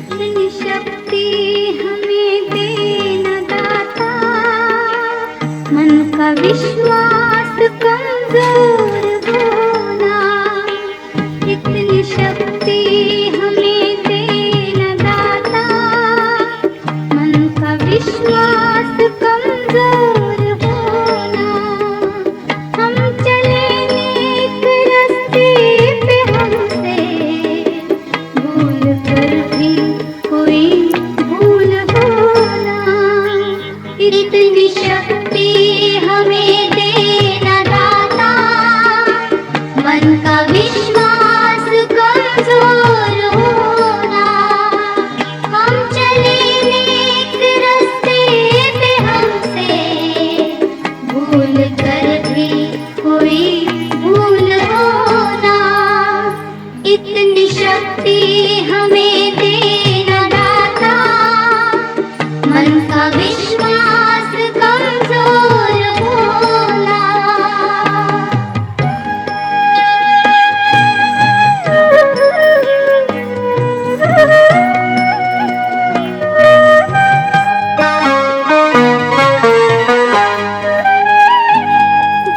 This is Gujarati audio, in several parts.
इतनी शक्ति हमें देना दाता, मन का विश्वास कमजोर होना। इतनी शक्ति हमें देना दाता, मन का विश्वास कमजोर होना। हम चले नेक रास्ते पे, हमसे भूल कर भी कोई भूल होना। इतनी शक्ति हमें देना दाता, मन का विश्वास कमजोर होना। हम चले नेक रास्ते पे, हमसे भूल कर भी कोई भूल होना। इतनी शक्ति हमें देना दाता, मन का विश्वास कमजोर होना।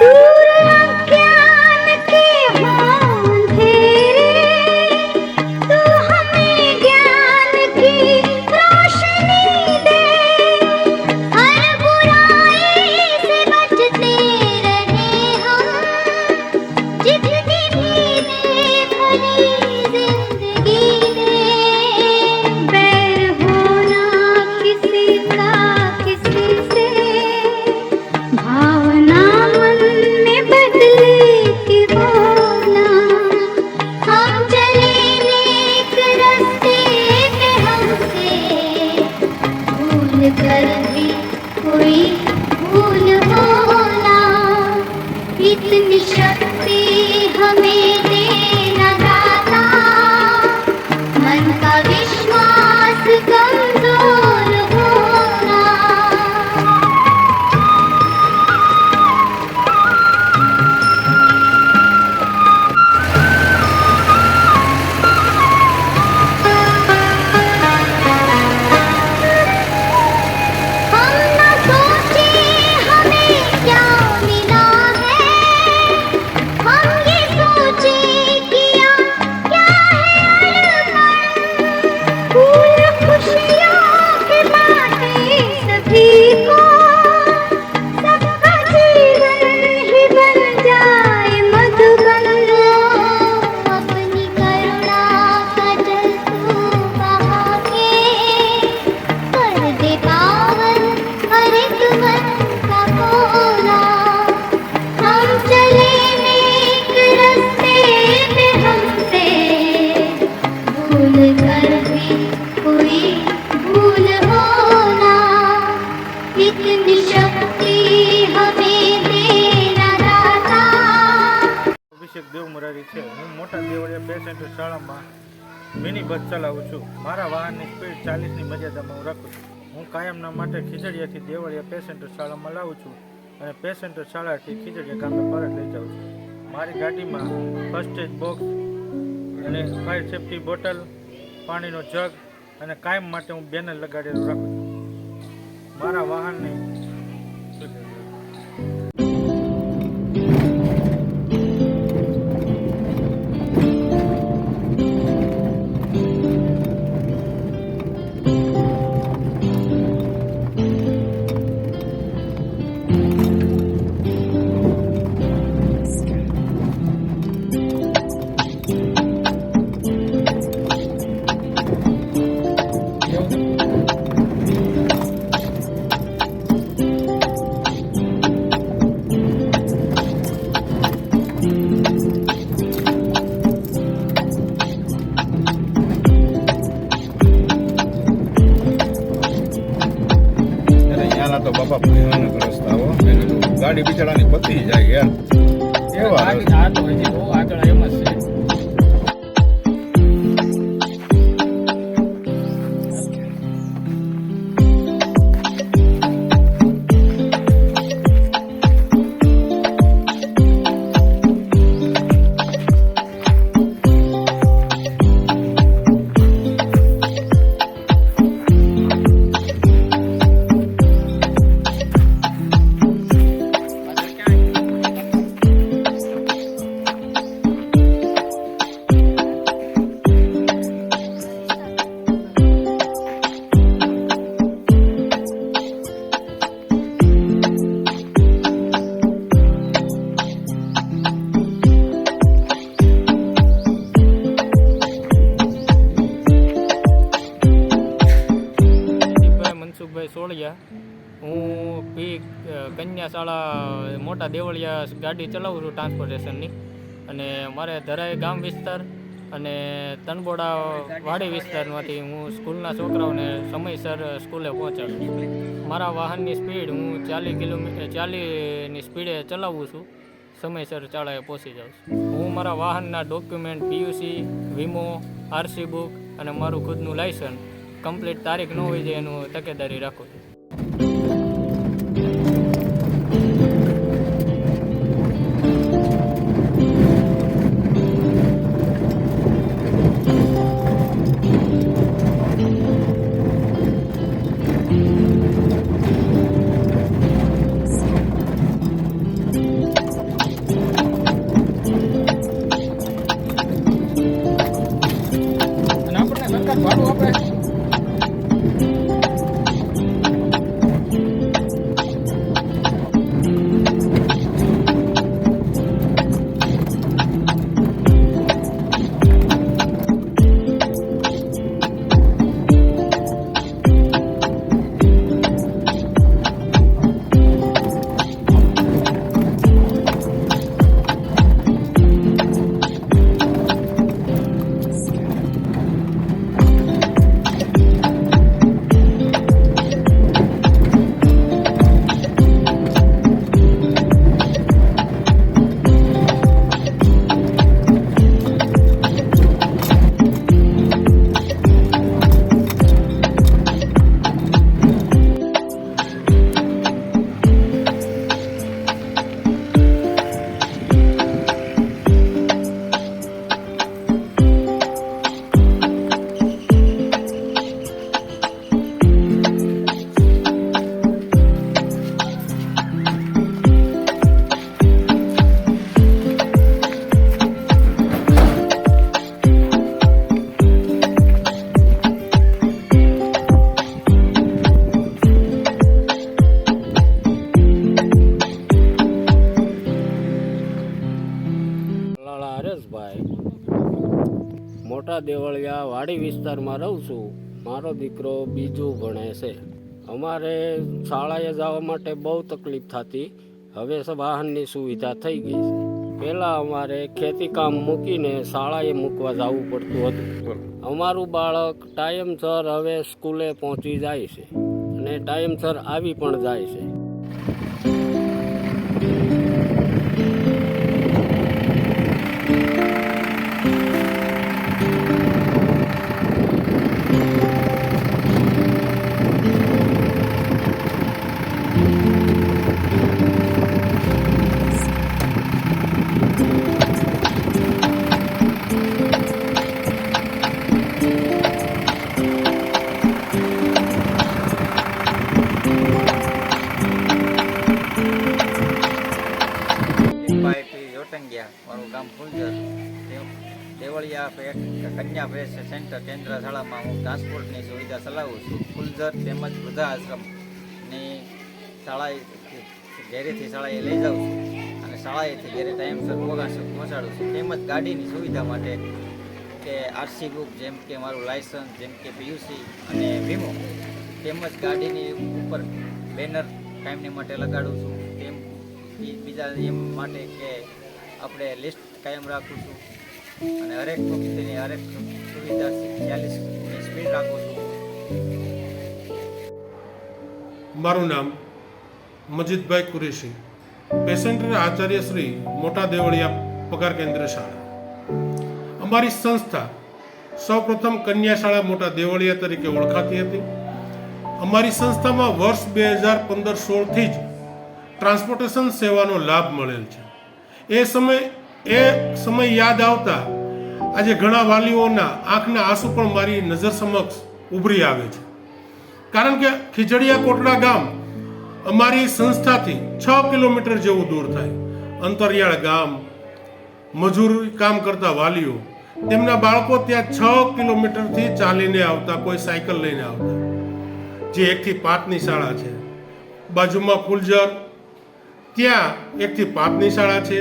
दूर अज्ञान के हों अंधेरे, तू हमें ज्ञान की रोशनी दे। हर बुराई से बचते रहे हम, जितनी भी दे भरी जिंदगी दे। बैर होना किसी का किसी से, भावना मन में बदले की होना। हम चले नेक रास्ते पे, हमसे भूल कर भी कोई भूल होना। इतनी शक्ति हमें देना दाता, मन का विश्वास कमजोर होना। हम न सोचे हमें क्या मिला है, हम ये सोचे किया क्या है अरमान। फूल खुशियों के बाटे सभी को, सबका जीवन ही बन जाए मधुबन। अपनी करुणा का जल तू बहा के, कर दे पावन हर एक मन का कोना। हम चले नेक रास्ते पे, हमसे भूल कर भी कोई भूल होना। इतनी शक्ति हमें देना दाता। અભિષેક દેવ મુરારી છે. હું મોટા દેવળિયા પેસેન્જર શાળામાં મિની બસ ચલાવું છું. મારા વાહનની સ્પીડ 40ની મર્યાદામાં હું રાખું છું. હું કાયમના માટે ખીજડીયાથી દેવળિયા પેસેન્જર શાળામાં લાવું છું અને પેસેન્જર શાળાથી ખીજડીયા ગામે પરત લઈ જાઉં છું. મારી ગાડીમાં ફર્સ્ટ એડ બોક્સ અને ફાયર સેફ્ટી બોટલ, પાણીનો જગ અને કાયમ માટે હું બેનર લગાડેલું રાખું છું. મારા વાહનને તો બાપા ભયાનક રસ્તાઓ, ગાડી બિચારાની પતી જાય યાર, એવા આગળ એમ જ છે. મજીદભાઈ સોળિયા. હું કન્યા શાળા મોટા દેવળિયા ગાડી ચલાવું છું ટ્રાન્સપોર્ટેશનની. અને મારે ધરાઈ ગામ વિસ્તાર અને તનબોડા વાડી વિસ્તારમાંથી હું સ્કૂલના છોકરાઓને સમયસર સ્કૂલે પહોંચાડું છું. મારા વાહનની સ્પીડ હું 40ની સ્પીડે ચલાવું છું. સમયસર શાળાએ પહોંચી જાઉં છું. હું મારા વાહનના ડોક્યુમેન્ટ પીયુસી, વીમો, આરસી બુક અને મારું ખુદનું લાયસન્સ કમ્પ્લીટ તારીખ ન હોય જાય એનું તકેદારી રાખું છું. અને આપણને સરકાર ભાડું આપે. મોટા દેવળિયા વાડી વિસ્તારમાં રહું છું. મારો દીકરો બીજું ભણે છે. અમારે શાળાએ જવા માટે બહુ તકલીફ થતી. હવે વાહનની સુવિધા થઈ ગઈ છે. પહેલાં અમારે ખેતી કામ મૂકીને શાળાએ મૂકવા જવું પડતું હતું. અમારું બાળક ટાઈમસર હવે સ્કૂલે પહોંચી જાય છે અને ટાઈમસર આવી પણ જાય છે. મારું ગામ ફુલઝર. દેવળિયા કન્યા પ્રેસ સેન્ટર કેન્દ્ર શાળામાં હું ટ્રાન્સપોર્ટની સુવિધા ચલાવું છું. ફુલઝર તેમજ વૃદ્ધા આશ્રમની શાળાએ ઘેરેથી શાળાએ લઈ જાઉં છું અને શાળાએથી ઘેરે ટાઈમસર પહોંચાડું છું. તેમજ ગાડીની સુવિધા માટે કે આરસી બુક જેમ કે મારું લાયસન્સ, જેમ કે પીયુસી અને વીમો, તેમજ ગાડીની ઉપર બેનર કાયમની માટે લગાડું છું. તેમ બીજા એમ માટે કે આપણે લિસ્ટ કાયમ રાખું છું અને હરેક વખતની હરેક સુવિધા 40ની સ્પીડ રાખું છું. મારું નામ મજીદભાઈ કુરેશી, પેસેન્ટર આચાર્ય શ્રી મોટા દેવળિયા પગાર કેન્દ્ર શાળા. અમારી સંસ્થા સૌપ્રથમ કન્યા શાળા મોટા દેવળિયા તરીકે ઓળખાતી હતી. અમારી સંસ્થામાં વર્ષ 2015-16થી જ ટ્રાન્સપોર્ટેશન સેવાનો લાભ મળેલ છે. એ સમય યાદ આવતા આજે ઘણા વાલીઓના આંખના આંસુ પણ મારી નજર સમક્ષ ઉભરી આવે છે. કારણ કે ખીજડીયા કોટડા ગામ અમારી સંસ્થાથી 6 કિલોમીટર જેવું દૂર થાય. અંતરિયાળ ગામ, મજૂરી કામ કરતા વાલીઓ તેમના બાળકો ત્યાં 6 કિલોમીટરથી ચાલીને આવતા, કોઈ સાયકલ લઈને આવતા. જે 1 થી 5ની શાળા છે, બાજુમાં ફુલઝર, ત્યાં 1 થી 5ની શાળા છે.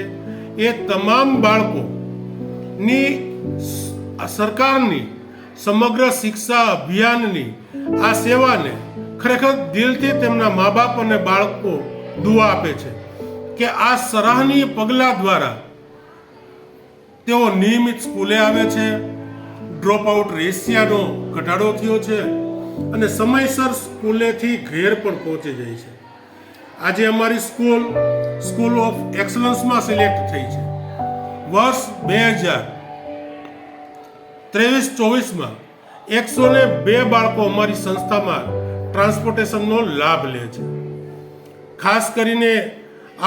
એ તમામ બાળકોની સરકારની સમગ્ર શિક્ષા અભિયાનની આ સેવાને ખરેખર દિલથી તેમના મા બાપ અને બાળકો દુઆ આપે છે કે આ સરાહનીય પગલાં દ્વારા તેઓ નિયમિત સ્કૂલે આવે છે, ડ્રોપ આઉટ રેશિયાનો ઘટાડો થયો છે અને સમયસર સ્કૂલેથી ઘેર પણ પહોંચી જાય છે. આજે અમારી સ્કૂલ ઓફ એક્સલન્સમાં સિલેક્ટ થઈ છે. વર્ષ 2023-24માં 102 બાળકો અમારી સંસ્થામાં ટ્રાન્સપોર્ટેશનનો લાભ લે છે. ખાસ કરીને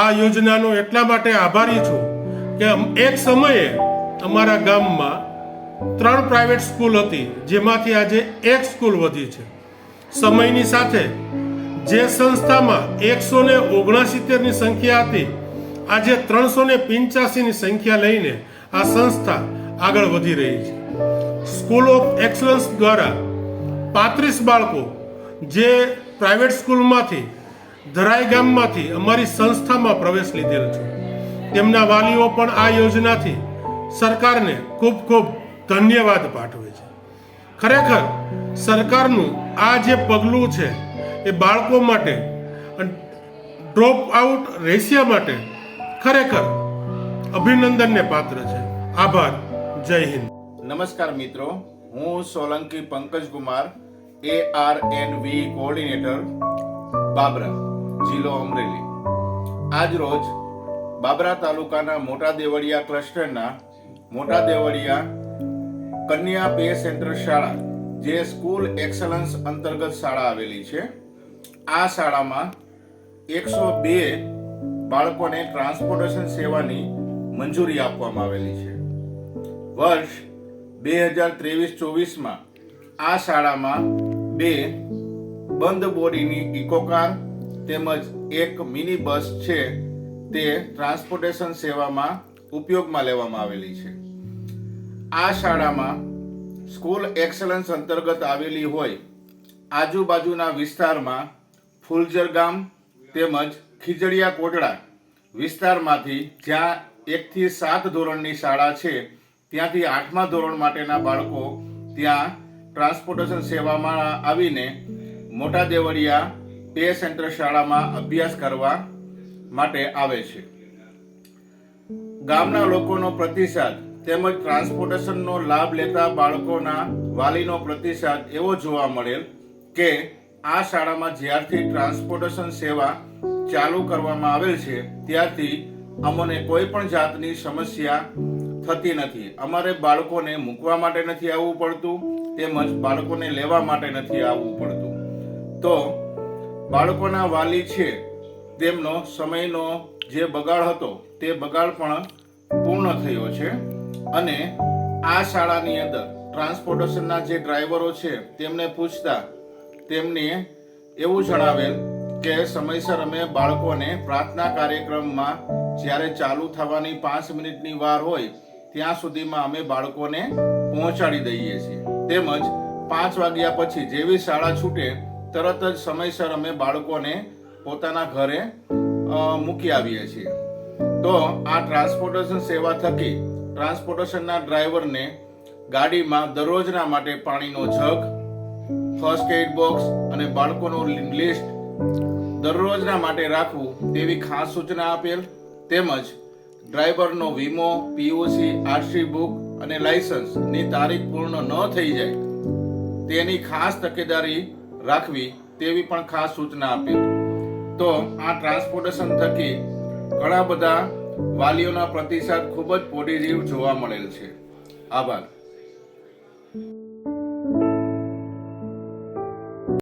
આ યોજનાનો એટલા માટે આભારી છું કે એક સમયે અમારા ગામમાં 3 પ્રાઇવેટ સ્કૂલ હતી, જેમાંથી આજે 1 સ્કૂલ વધી છે. સમયની સાથે જે સંસ્થામાં 169ની સંખ્યા હતી, આજે 385ની સંખ્યા લઈને આ સંસ્થા આગળ વધી રહી છે. સ્કૂલ ઓફ એક્સલન્સ દ્વારા 35 બાળકો જે પ્રાઇવેટ સ્કૂલમાંથી ધરાઈ ગામમાંથી અમારી સંસ્થામાં પ્રવેશ લીધેલ છે. તેમના વાલીઓ પણ આ યોજનાથી સરકારને ખૂબ ખૂબ ધન્યવાદ પાઠવે છે. ખરેખર સરકારનું આ જે પગલું છે એ બાળકો માટે ડ્રોપ આઉટ રેશિયા માટે ખરેખર અભિનંદનને પાત્ર છે. આભાર. જય હિન્દ. નમસ્કાર મિત્રો, હું સોલંકી પંકજ કુમાર, ARNV કોઓર્ડિનેટર, બાબરા, જિલ્લો અમરેલી. આજ રોજ બાબરા તાલુકાના મોટા દેવળિયા ક્લસ્ટરના મોટા દેવળિયા કન્યા પે સેન્ટર શાળા, જે સ્કૂલ એક્સલન્સ અંતર્ગત શાળા આવેલી છે, આ શાળામાં 102 બાળકોને ટ્રાન્સપોર્ટેશન સેવાની મંજૂરી આપવામાં આવેલી છે. વર્ષ 2023-24માં આ શાળામાં 2 બંધ બોડીની ઇકોકાર તેમજ એક મિની બસ છે તે ટ્રાન્સપોર્ટેશન સેવામાં ઉપયોગમાં લેવામાં આવેલી છે. આ શાળામાં સ્કૂલ એક્સલન્સ અંતર્ગત આવેલી હોય આજુબાજુના વિસ્તારમાં ફૂલઝર ગામ તેમજ ખીજડીયા કોટડા વિસ્તારમાંથી જ્યાં 1 થી 7 ધોરણની શાળા છે ત્યાંથી 8મા ધોરણ માટેના બાળકો ત્યાં ટ્રાન્સપોર્ટેશન સેવામાં આવીને મોટા દેવળિયા પે સેન્ટર શાળામાં અભ્યાસ કરવા માટે આવે છે. ગામના લોકોનો પ્રતિસાદ તેમજ ટ્રાન્સપોર્ટેશનનો લાભ લેતા બાળકોના વાલીનો પ્રતિસાદ એવો જોવા મળેલ કે આ શાળામાં જ્યારથી ટ્રાન્સપોર્ટેશન સેવા ચાલુ કરવામાં આવેલ છે ત્યારથી અમને કોઈ પણ જાતની સમસ્યા થતી નથી. અમારે બાળકોને મૂકવા માટે નથી આવવું પડતું તેમજ બાળકોને લેવા માટે નથી આવવું પડતું. તો બાળકોના વાલી છે તેમનો સમયનો જે બગાડ હતો તે બગાડ પણ પૂર્ણ થયો છે અને આ શાળાની અંદર ટ્રાન્સપોર્ટેશનના જે ડ્રાઈવરો છે તેમને પૂછતા તેમને એવું જણાવેલ કે સમયસર અમે બાળકોને પ્રાર્થના કાર્યક્રમમાં જ્યારે ચાલુ થવાની 5 મિનિટની વાર હોય ત્યાં સુધીમાં અમે બાળકોને પહોંચાડી દઈએ છીએ. તેમજ 5 વાગ્યા પછી જેવી શાળા છૂટે તરત જ સમયસર અમે બાળકોને પોતાના ઘરે મૂકી આવીએ છીએ. તો આ ટ્રાન્સપોર્ટેશન સેવા થકી ટ્રાન્સપોર્ટેશનના ડ્રાઈવરને ગાડીમાં દરરોજના માટે પાણીનો જગ, ફર્સ્ટ એડ બોક્સ અને બાળકોનું લિસ્ટ દરરોજના માટે રાખવું તેવી ખાસ સૂચના આપેલ. તેમજ ડ્રાઈવરનો વીમો, POC, RC બુક અને લાયસન્સની તારીખ પૂર્ણ ન થઈ જાય તેની ખાસ તકેદારી રાખવી તેવી પણ ખાસ સૂચના આપેલ. તો આ ટ્રાન્સપોર્ટેશન થકી ઘણા બધા વાલીઓના પ્રતિસાદ ખૂબ જ પોઝિટિવ જોવા મળેલ છે. આભાર.